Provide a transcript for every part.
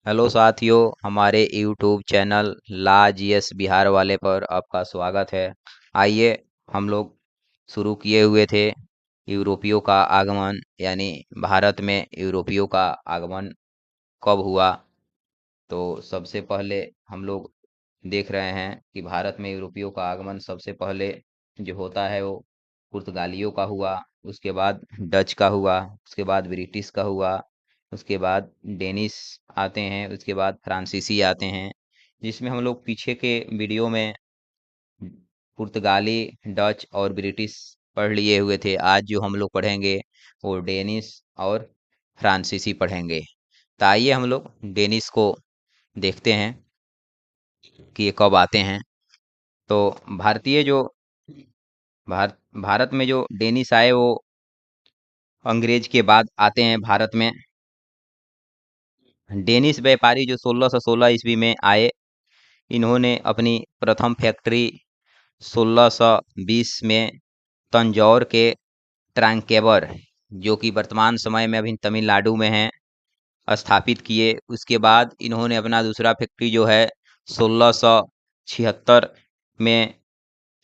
Hello साथियों, हमारे YouTube channel ला GS Bihar वाले पर आपका स्वागत है। आइए, हम लोग शुरू किए हुए थे यूरोपियों का आगमन, यानी भारत में यूरोपियों का आगमन कब हुआ। तो सबसे पहले हम लोग देख रहे हैं कि भारत में यूरोपियों का आगमन सबसे पहले जो होता है वो पुर्तगालियों का हुआ। उसके बाद डच का हुआ। उसके बाद ब्रिटिश का हुआ। उसके बाद डेनिस आते हैं। उसके बाद फ्रांसीसी आते हैं, जिसमें हम लोग पीछे के वीडियो में पुर्तगाली, डच और ब्रिटिश पढ़ लिए हुए थे। आज जो हम लोग पढ़ेंगे वो डेनिस और फ्रांसीसी पढ़ेंगे। तो आइए हम लोग डेनिस को देखते हैं कि ये कब आते हैं। तो भारतीय जो भारत में जो डेनिस आए वो अंग्रेज के बाद आते हैं भारत में। डेनिस व्यापारी जो 1616 ईस्वी में आए, इन्होंने अपनी प्रथम फैक्ट्री 1620 में तंजौर के ट्रांकेवर, जो कि वर्तमान समय में अभी तमिलनाडु में है, स्थापित किए। उसके बाद इन्होंने अपना दूसरा फैक्ट्री जो है 1676 में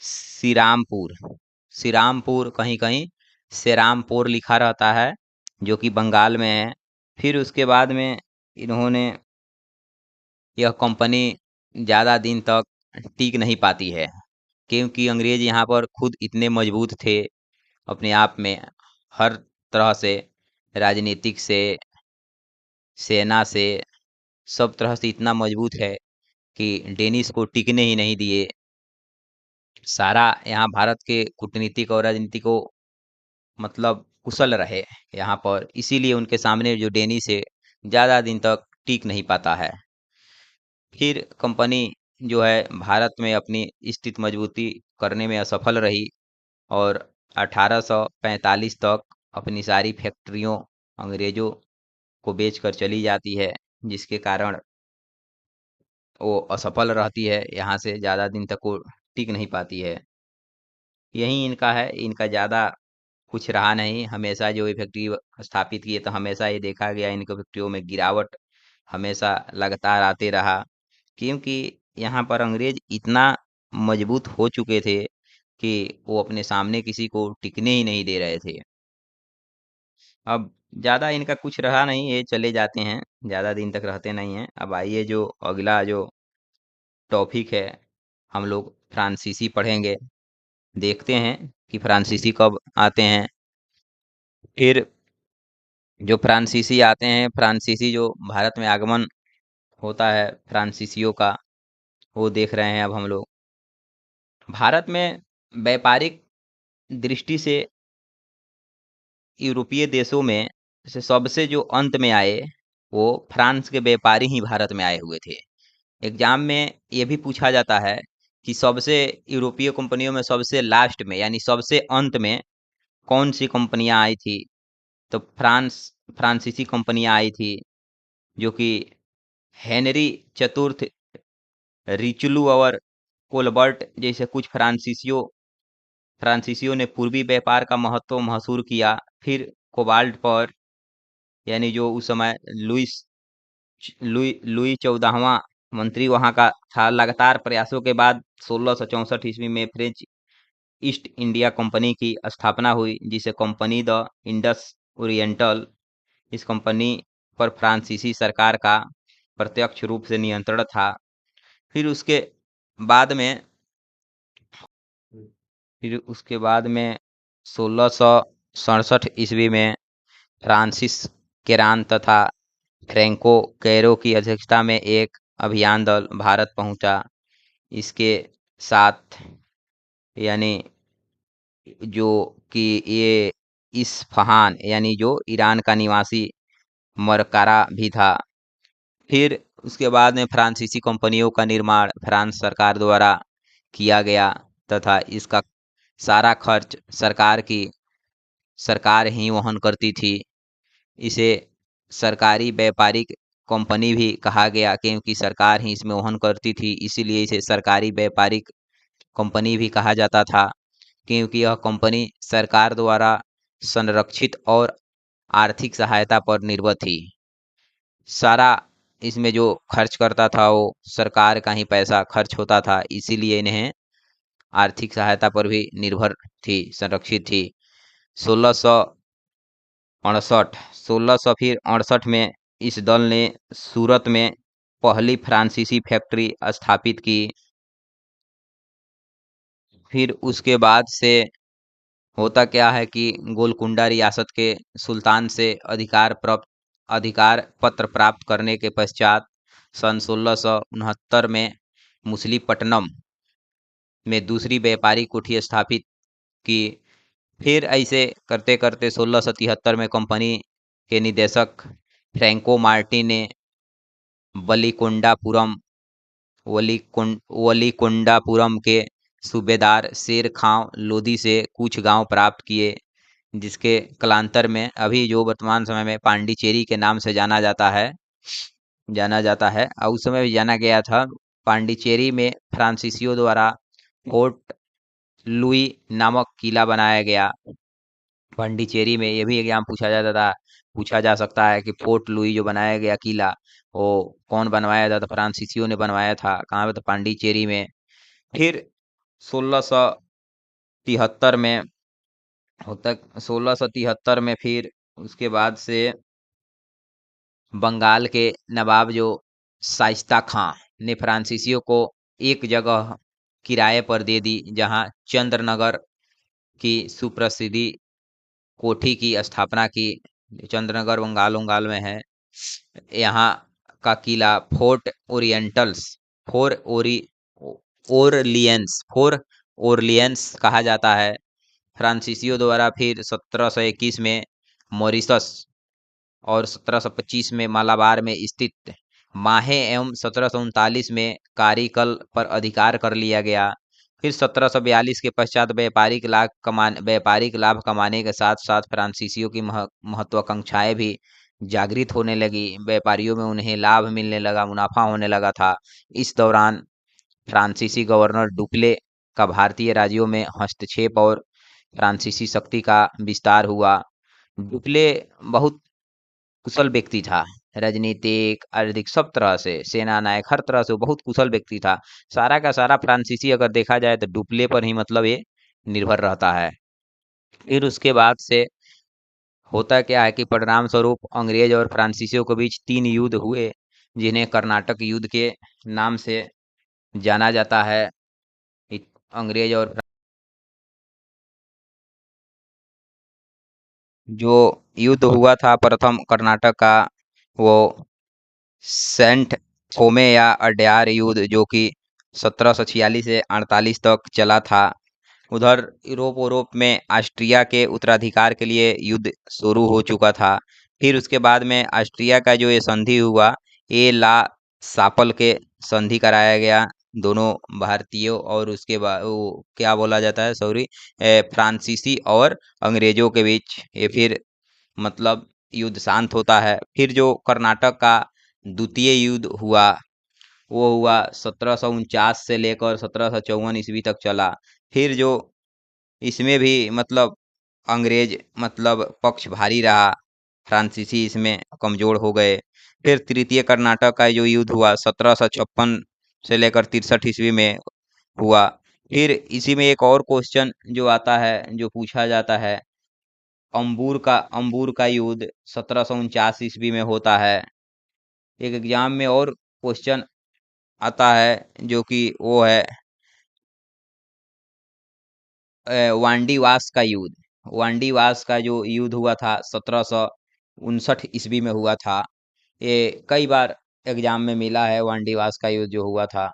श्रीरामपुर श्रीरामपुर कहीं कहीं श्रीरामपुर लिखा रहता है, जो कि बंगाल में है। फिर उसके बाद में इन्होंने यह कंपनी ज़्यादा दिन तक टिक नहीं पाती है, क्योंकि अंग्रेज यहाँ पर खुद इतने मजबूत थे अपने आप में, हर तरह से, राजनीतिक से, सेना से, सब तरह से इतना मजबूत है कि डेनिस को टिकने ही नहीं दिए। सारा यहाँ भारत के कूटनीतिक और राजनीति को मतलब कुशल रहे यहाँ पर, इसीलिए उनके सामने जो डेनिस है ज़्यादा दिन तक टिक नहीं पाता है। फिर कंपनी जो है भारत में अपनी स्थिति मजबूती करने में असफल रही और 1845 तक अपनी सारी फैक्ट्रियों अंग्रेजों को बेचकर चली जाती है, जिसके कारण वो असफल रहती है, यहाँ से ज़्यादा दिन तक वो टिक नहीं पाती है। यही इनका है, इनका ज़्यादा कुछ रहा नहीं। हमेशा जो ये फैक्ट्री स्थापित किए तो हमेशा ये देखा गया इनके फैक्ट्रियों में गिरावट हमेशा लगातार आते रहा, क्योंकि यहाँ पर अंग्रेज इतना मजबूत हो चुके थे कि वो अपने सामने किसी को टिकने ही नहीं दे रहे थे। अब ज़्यादा इनका कुछ रहा नहीं, ये चले जाते हैं, ज़्यादा दिन तक रहते नहीं हैं। अब आइए जो अगला जो टॉपिक है, हम लोग फ्रांसीसी पढ़ेंगे। देखते हैं कि फ्रांसीसी कब आते हैं। फिर जो फ्रांसीसी आते हैं, फ्रांसीसी जो भारत में आगमन होता है फ्रांसीसियों का, वो देख रहे हैं अब हम लोग। भारत में व्यापारिक दृष्टि से यूरोपीय देशों में से सबसे जो अंत में आए वो फ्रांस के व्यापारी ही भारत में आए हुए थे। एग्जाम में ये भी पूछा जाता है कि सबसे यूरोपीय कंपनियों में सबसे लास्ट में, यानी सबसे अंत में कौन सी कंपनियां आई थी। तो फ्रांसीसी कंपनियां आई थी, जो कि हेनरी चतुर्थ, रिचलू और कोलबर्ट जैसे कुछ फ्रांसीसियों ने पूर्वी व्यापार का महत्व महसूर किया। फिर कोबाल्ट पर, यानी जो उस समय लुई 14वां मंत्री वहां का था, लगातार प्रयासों के बाद 1664 ईस्वी में फ्रेंच ईस्ट इंडिया कंपनी की स्थापना हुई, जिसे कंपनी द इंडस ओरिएंटल। इस कंपनी पर फ्रांसीसी सरकार का प्रत्यक्ष रूप से नियंत्रण था। फिर उसके बाद में फिर उसके बाद में 1667 ईस्वी में फ्रांसिस केरान तथा फ्रैंको कैरो की अध्यक्षता में एक अभियान दल भारत पहुंचा। इसके साथ, यानी जो कि ये इस्फहान, यानी जो ईरान का निवासी मरकारा भी था। फिर उसके बाद में फ्रांसीसी कंपनियों का निर्माण फ्रांस सरकार द्वारा किया गया, तथा इसका सारा खर्च सरकार ही वहन करती थी। इसे सरकारी व्यापारिक कंपनी भी कहा गया, क्योंकि सरकार ही इसमें वहन करती थी, इसीलिए इसे सरकारी व्यापारिक कंपनी भी कहा जाता था, क्योंकि यह कंपनी सरकार द्वारा संरक्षित और आर्थिक सहायता पर निर्भर थी। सारा इसमें जो खर्च करता था वो सरकार का ही पैसा खर्च होता था, इसीलिए इन्हें आर्थिक सहायता पर भी निर्भर थी, संरक्षित थी। 1668 1668 में इस दल ने सूरत में पहली फ्रांसीसी फैक्ट्री स्थापित की। फिर उसके बाद से होता क्या है कि गोलकुंडा रियासत के सुल्तान से अधिकार पत्र प्राप्त करने के पश्चात सन 1669 में मुसलीपट्टनम में दूसरी व्यापारी कुठी स्थापित की। फिर ऐसे करते करते 1673 में कंपनी के निदेशक फ्रैंको मार्टी ने बलिकोंडापुरम वलीकोंडापुरम के सूबेदार शेर खां लोदी से कुछ गांव प्राप्त किए, जिसके कालांतर में अभी जो वर्तमान समय में पांडिचेरी के नाम से जाना जाता है और उस समय भी जाना गया था। पांडिचेरी में फ्रांसीसियों द्वारा फोर्ट लुई नामक किला बनाया गया। पांडिचेरी में ये भी एग्जाम पूछा जा सकता है कि फोर्ट लुई जो बनाया गया किला, वो कौन बनवाया था? तो फ्रांसीसियों ने बनवाया था। कहाँ पे? तो पांडिचेरी में। फिर 1673 में होता 1673 में फिर उसके बाद से बंगाल के नवाब जो शाइस्ता खां ने फ्रांसीसियों को एक जगह किराए पर दे दी, जहां चंद्रनगर की सुप्रसिद्धि कोठी की स्थापना की। चंद्रनगर बंगाल में है। यहाँ का किला फोर ओरलियंस कहा जाता है। फ्रांसीसियों द्वारा फिर 1721 में मॉरिशस और 1725 में मालाबार में स्थित माहे एवं 1739 में कारिकल पर अधिकार कर लिया गया। फिर 1742 के पश्चात व्यापारिक लाभ कमाने के साथ साथ फ्रांसीसियों की महत्वाकांक्षाएं भी जागृत होने लगी। व्यापारियों में उन्हें लाभ मिलने लगा, मुनाफा होने लगा था। इस दौरान फ्रांसीसी गवर्नर डुप्ले का भारतीय राज्यों में हस्तक्षेप और फ्रांसीसी शक्ति का विस्तार हुआ। डुप्ले बहुत कुशल व्यक्ति था, राजनीतिक, आर्थिक, सब तरह से, सेना नायक, हर तरह से वो बहुत कुशल व्यक्ति था। सारा का सारा फ्रांसीसी अगर देखा जाए तो डुप्ले पर ही मतलब ये निर्भर रहता है। फिर उसके बाद से होता क्या है कि परिणाम स्वरूप अंग्रेज और फ्रांसीसियों के बीच 3 युद्ध हुए, जिन्हें कर्नाटक युद्ध के नाम से जाना जाता है। अंग्रेज और जो युद्ध हुआ था प्रथम कर्नाटक का, वो सेंट थोमे या अड्यार युद्ध, जो कि 1746 से 48 तक चला था। उधर यूरोप में ऑस्ट्रिया के उत्तराधिकार के लिए युद्ध शुरू हो चुका था। फिर उसके बाद में ऑस्ट्रिया का जो ये संधि हुआ, ये ला सापल के संधि कराया गया दोनों भारतीयों और उसके बाद वो क्या बोला जाता है, सॉरी, फ्रांसीसी और अंग्रेजों के बीच। ये फिर मतलब युद्ध शांत होता है। फिर जो कर्नाटक का द्वितीय युद्ध हुआ, वो हुआ 1749 से लेकर 1754 ईस्वी तक चला। फिर जो इसमें भी मतलब अंग्रेज मतलब पक्ष भारी रहा, फ्रांसीसी इसमें कमजोर हो गए। फिर तृतीय कर्नाटक का जो युद्ध हुआ 1756 से लेकर 63 ईस्वी में हुआ। फिर इसी में एक और क्वेश्चन जो आता है, जो पूछा जाता है, अंबूर का युद्ध 1749 ईस्वी में होता है। एक एग्जाम में और क्वेश्चन आता है जो कि वो है वांडीवास का जो युद्ध हुआ था 1759 ईस्वी में हुआ था। ये कई बार एग्जाम में मिला है। वांडीवास का युद्ध जो हुआ था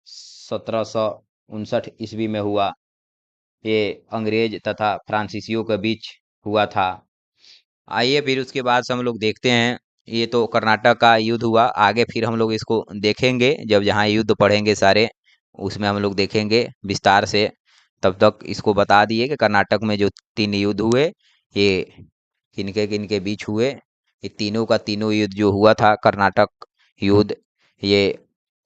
1759 ईस्वी में हुआ। ये अंग्रेज तथा फ्रांसीसियों के बीच हुआ था। आइए फिर उसके बाद से हम लोग देखते हैं। ये तो कर्नाटक का युद्ध हुआ। आगे फिर हम लोग इसको देखेंगे जब जहाँ युद्ध पढ़ेंगे सारे, उसमें हम लोग देखेंगे विस्तार से। तब तक इसको बता दिए कि कर्नाटक में जो 3 युद्ध हुए, ये किनके किनके बीच हुए। ये तीनों का तीनों युद्ध जो हुआ था कर्नाटक युद्ध, ये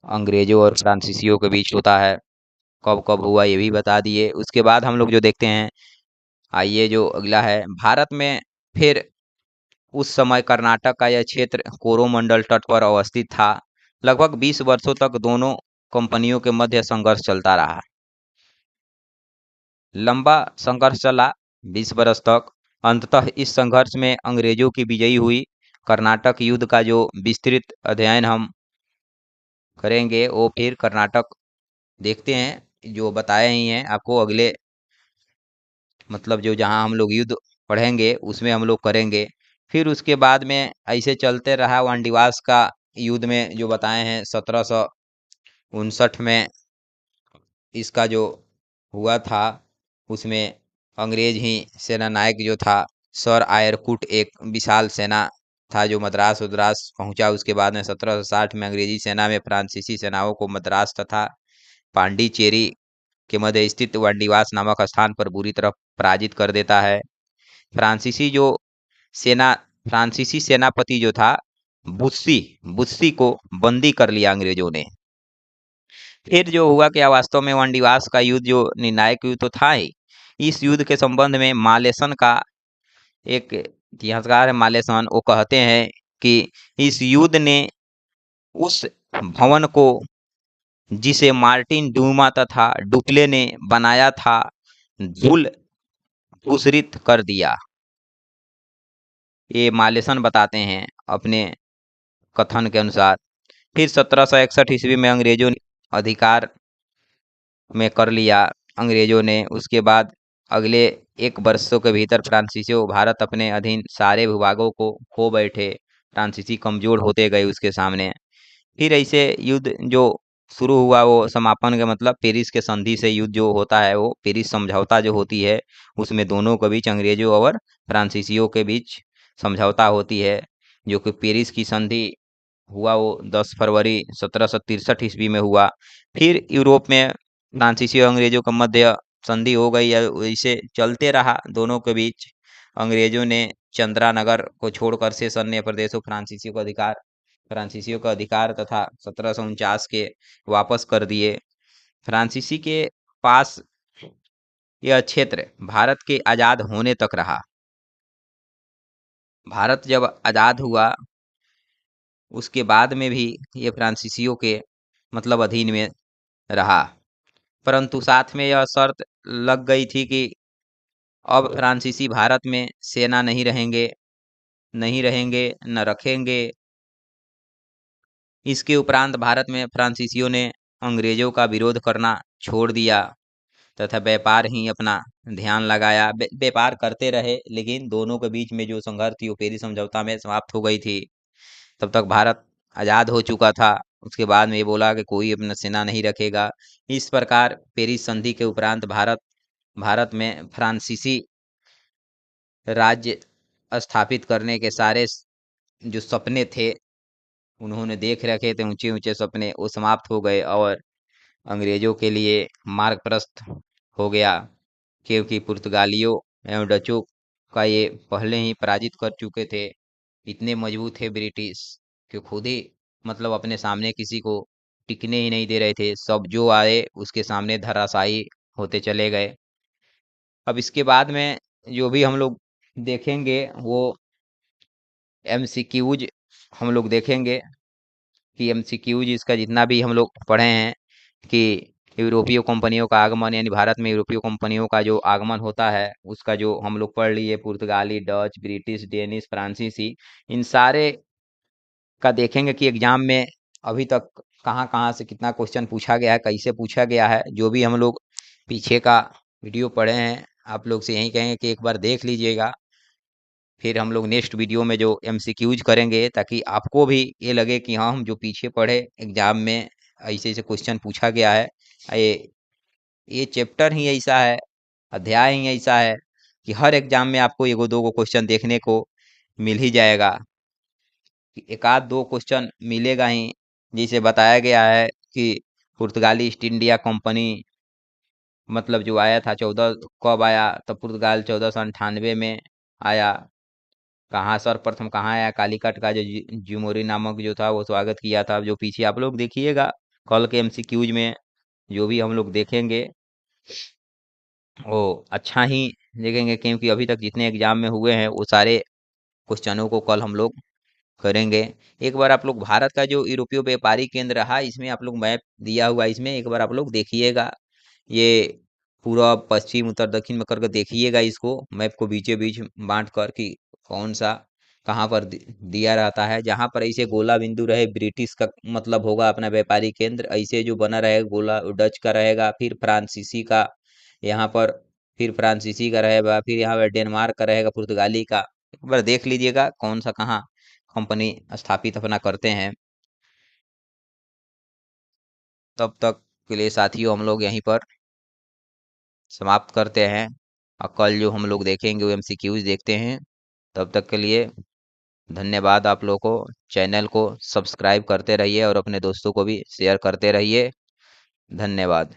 अंग्रेजों और फ्रांसीसियों के बीच होता है। कब कब हुआ ये भी बता दिए। उसके बाद हम लोग जो देखते हैं, आइए जो अगला है, भारत में फिर उस समय कर्नाटक का यह क्षेत्र कोरोमंडल तट पर अवस्थित था। लगभग 20 वर्षों तक दोनों कंपनियों के मध्य संघर्ष चलता रहा। लंबा संघर्ष चला 20 वर्ष तक। अंततः इस संघर्ष में अंग्रेजों की विजयी हुई। कर्नाटक युद्ध का जो विस्तृत अध्ययन हम करेंगे वो फिर कर्नाटक देखते हैं, जो बताए ही हैं आपको अगले, मतलब जो जहां हम लोग युद्ध पढ़ेंगे उसमें हम लोग करेंगे। फिर उसके बाद में ऐसे चलते रहा वांडीवास का युद्ध में जो बताए हैं 1759 में इसका जो हुआ था, उसमें अंग्रेज ही सेना नायक जो था सर आयरकुट, एक विशाल सेना था जो मद्रास उद्रास पहुंचा। उसके बाद में 1760 में अंग्रेजी सेना में फ्रांसीसी सेनाओं को मद्रास तथा पांडिचेरी के मध्य स्थित वांडीवास नामक स्थान पर बुरी तरह पराजित कर देता है। फ्रांसीसी जो सेना फ्रांसीसी सेनापति जो था बुस्सी बुस्सी को बंदी कर लिया अंग्रेजों ने। फिर जो हुआ क्या, वास्तव में वांडीवास का युद्ध जो निर्णायक युद्ध तो था ही। इस युद्ध के संबंध में मालेसन का एक इतिहासकार है, मालेसन, वो कहते हैं कि इस युद्ध ने उस भवन को जिसे मार्टिन डूमा तथा डुप्ले ने बनाया था धूल भूषरित कर दिया। ये मालेसन बताते हैं अपने कथन के अनुसार। फिर 1761 ईस्वी में अंग्रेजों ने अधिकार में कर लिया अंग्रेजों ने। उसके बाद अगले 1 वर्षों के भीतर फ्रांसीसियों भारत अपने अधीन सारे भूभागों को खो बैठे। फ्रांसीसी कमजोर होते गए उसके सामने। फिर ऐसे युद्ध जो शुरू हुआ वो समापन के मतलब पेरिस के संधि से युद्ध जो होता है, वो पेरिस समझौता जो होती है उसमें दोनों के बीच, अंग्रेजों और फ्रांसीसियों के बीच समझौता होती है, जो कि पेरिस की संधि हुआ वो 10 फरवरी 1763 ईस्वी में हुआ। फिर यूरोप में फ्रांसीसी और अंग्रेजों का मध्य संधि हो गई है, इसे चलते रहा दोनों के बीच। अंग्रेजों ने चंद्रानगर को छोड़कर शेष अन्य प्रदेशों फ्रांसीसियों का अधिकार तथा 1749 के वापस कर दिए। फ्रांसीसी के पास यह क्षेत्र भारत के आजाद होने तक रहा। भारत जब आजाद हुआ उसके बाद में भी ये फ्रांसीसियों के मतलब अधीन में रहा, परंतु साथ में यह शर्त लग गई थी कि अब फ्रांसीसी भारत में सेना नहीं रहेंगे न रखेंगे। इसके उपरांत भारत में फ्रांसीसियों ने अंग्रेजों का विरोध करना छोड़ दिया तथा व्यापार ही अपना ध्यान लगाया। व्यापार करते रहे, लेकिन दोनों के बीच में जो संघर्ष थी वो पेरिस समझौता में समाप्त हो गई थी। तब तक भारत आज़ाद हो चुका था। उसके बाद में ये बोला कि कोई अपना सेना नहीं रखेगा। इस प्रकार पेरिस संधि के उपरांत भारत में फ्रांसीसी राज्य स्थापित करने के सारे जो सपने थे उन्होंने देख रखे थे, ऊंचे ऊंचे सपने, वो समाप्त हो गए और अंग्रेजों के लिए मार्ग प्रशस्त हो गया, क्योंकि पुर्तगालियों एवं डचों का ये पहले ही पराजित कर चुके थे। इतने मजबूत थे ब्रिटिश कि खुद ही मतलब अपने सामने किसी को टिकने ही नहीं दे रहे थे। सब जो आए उसके सामने धराशायी होते चले गए। अब इसके बाद में जो भी हम लोग देखेंगे वो एमसीक्यूज हम लोग देखेंगे कि एमसीक्यूज इसका जितना भी हम लोग पढ़े हैं कि यूरोपीय कंपनियों का आगमन, यानी भारत में यूरोपीय कंपनियों का जो आगमन होता है उसका जो हम लोग पढ़ लिए, पुर्तगाली, डच, ब्रिटिश, डेनिश, फ्रांसीसी, इन सारे का देखेंगे कि एग्जाम में अभी तक कहाँ कहाँ से कितना क्वेश्चन पूछा गया है, कैसे पूछा गया है। जो भी हम लोग पीछे का वीडियो पढ़े हैं आप लोग से यही कहेंगे कि एक बार देख लीजिएगा। फिर हम लोग नेक्स्ट वीडियो में जो एमसीक्यूज करेंगे ताकि आपको भी ये लगे कि हाँ हम जो पीछे पढ़े एग्जाम में ऐसे ऐसे क्वेश्चन पूछा गया है। ये चैप्टर ही ऐसा है, अध्याय ही ऐसा है कि हर एग्जाम में आपको एगो दो गो क्वेश्चन देखने को मिल ही जाएगा। एक आध दो क्वेश्चन मिलेगा ही। जिसे बताया गया है कि पुर्तगाली ईस्ट इंडिया कंपनी मतलब जो आया था 14 कब आया, तब पुर्तगाल 1498 में आया। कहाँ सर्वप्रथम कहाँ आया, कालीकट का जो जुमोरी नामक जो था वो स्वागत किया था। जो पीछे आप लोग देखिएगा कल के एमसीक्यूज में जो भी हम लोग देखेंगे वो अच्छा ही देखेंगे, क्योंकि अभी तक जितने एग्जाम में हुए हैं वो सारे क्वेश्चनों को कल हम लोग करेंगे। एक बार आप लोग भारत का जो यूरोपीय व्यापारी केंद्र रहा, इसमें आप लोग मैप दिया हुआ है, इसमें एक बार आप लोग देखिएगा। ये पूर्व पश्चिम उत्तर दक्षिण में करके देखिएगा, इसको मैप को बीचे बीच बांट कर कि कौन सा कहाँ पर दिया रहता है। जहाँ पर ऐसे गोला बिंदु रहे, ब्रिटिश का मतलब होगा अपना व्यापारी केंद्र। ऐसे जो बना रहेगा गोला, डच का रहेगा, फिर फ्रांसीसी का यहाँ पर, फिर फ्रांसीसी का रहेगा, फिर यहाँ पर डेनमार्क का रहेगा, पुर्तगाली का। एक बार देख लीजिएगा कौन सा कहाँ कंपनी स्थापित अपना करते हैं। तब तक के लिए साथियों हम लोग यहीं पर समाप्त करते हैं, और कल जो हम लोग देखेंगे वो एमसीक्यूज देखते हैं। तब तक के लिए धन्यवाद आप लोगों को। चैनल को सब्सक्राइब करते रहिए और अपने दोस्तों को भी शेयर करते रहिए। धन्यवाद।